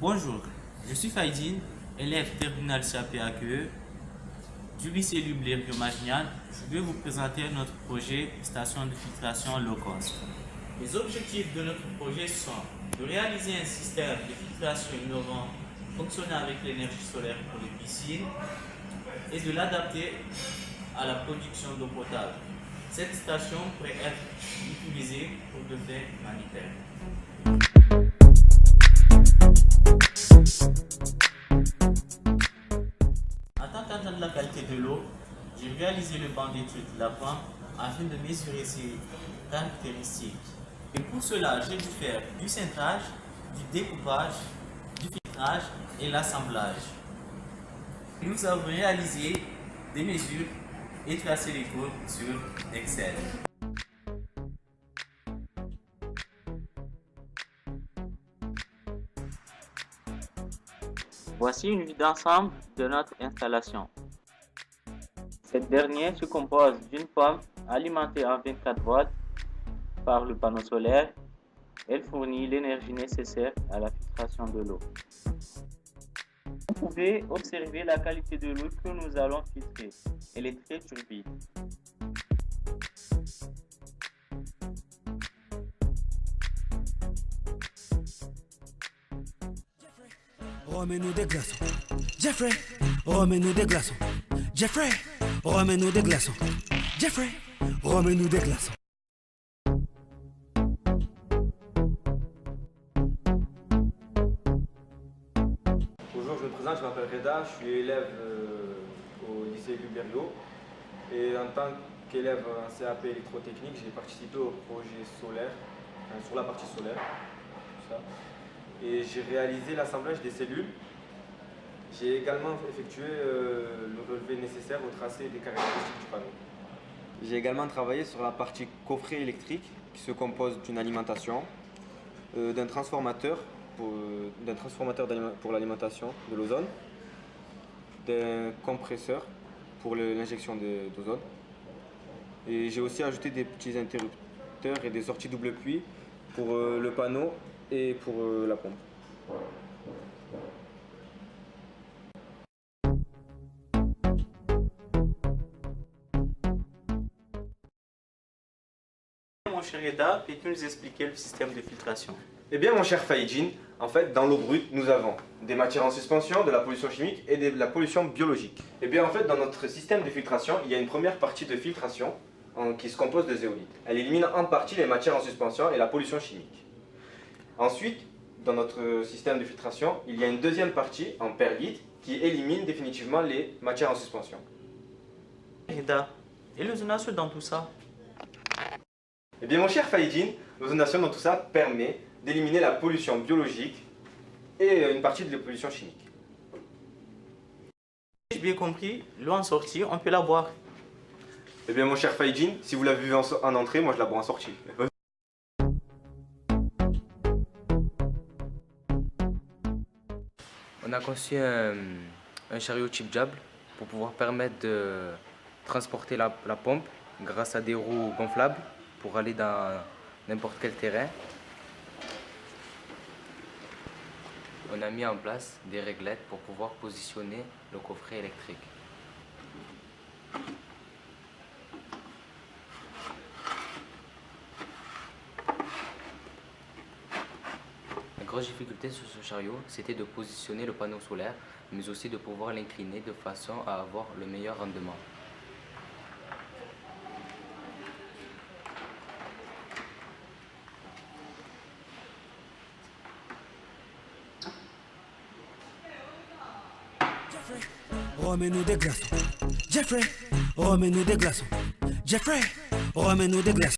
Bonjour, je suis Faïdine, élève terminal CAP-AQE du lycée Lublé-Rio-Magnan. Je vais vous présenter notre projet station de filtration low cost. Les objectifs de notre projet sont de réaliser un système de filtration innovant fonctionnant avec l'énergie solaire pour les piscines et de l'adapter à la production d'eau potable. Cette station pourrait être utilisée pour des fins humanitaires. En tant qu'agent de la qualité de l'eau, j'ai réalisé le banc d'études de la pompe afin de mesurer ses caractéristiques. Et pour cela, j'ai dû faire du cintrage, du découpage, du filtrage et l'assemblage. Nous avons réalisé des mesures et tracé les codes sur Excel. Voici une vue d'ensemble de notre installation. Cette dernière se compose d'une pompe alimentée en 24 volts par le panneau solaire. Elle fournit l'énergie nécessaire à la filtration de l'eau. Vous pouvez observer la qualité de l'eau que nous allons filtrer. Elle est très turbide. Remets-nous des glaçons. Jeffrey, remets-nous des glaçons. Jeffrey, remets-nous des glaçons. Jeffrey, remets-nous des glaçons. Bonjour, je me présente, je m'appelle Reda, je suis élève au lycée Lublé-Rio et en tant qu'élève en CAP électrotechnique, j'ai participé au projet solaire, sur la partie solaire, tout ça. Et j'ai réalisé l'assemblage des cellules. J'ai également effectué le relevé nécessaire au tracé des caractéristiques du panneau. J'ai également travaillé sur la partie coffret électrique qui se compose d'une alimentation, d'un transformateur pour l'alimentation de l'ozone, d'un compresseur pour l'injection d'ozone. Et j'ai aussi ajouté des petits interrupteurs et des sorties double puits pour le panneau et pour la pompe. Mon cher Eda, peux-tu nous expliquer le système de filtration? Eh bien mon cher Faïdine, en fait dans l'eau brute nous avons des matières en suspension, de la pollution chimique et de la pollution biologique. Eh bien en fait dans notre système de filtration, il y a une première partie de filtration qui se compose de zéolite. Elle élimine en partie les matières en suspension et la pollution chimique. Ensuite, dans notre système de filtration, il y a une deuxième partie en perlite qui élimine définitivement les matières en suspension. Eda, et l'ozonation dans tout ça? Eh bien mon cher Faïdine, l'ozonation dans tout ça permet d'éliminer la pollution biologique et une partie de la pollution chimique. Si j'ai bien compris, l'eau en sortie, on peut la boire. Eh bien mon cher Faïdine, si vous la buvez en entrée, moi je la bois en sortie. On a conçu un chariot type Diable pour pouvoir permettre de transporter la pompe grâce à des roues gonflables pour aller dans n'importe quel terrain. On a mis en place des réglettes pour pouvoir positionner le coffret électrique. La grosse difficulté sur ce chariot, c'était de positionner le panneau solaire, mais aussi de pouvoir l'incliner de façon à avoir le meilleur rendement. Remets-nous des glaçons. Jeffrey, remets-nous des glaçons. Jeffrey, remets-nous des glaçons.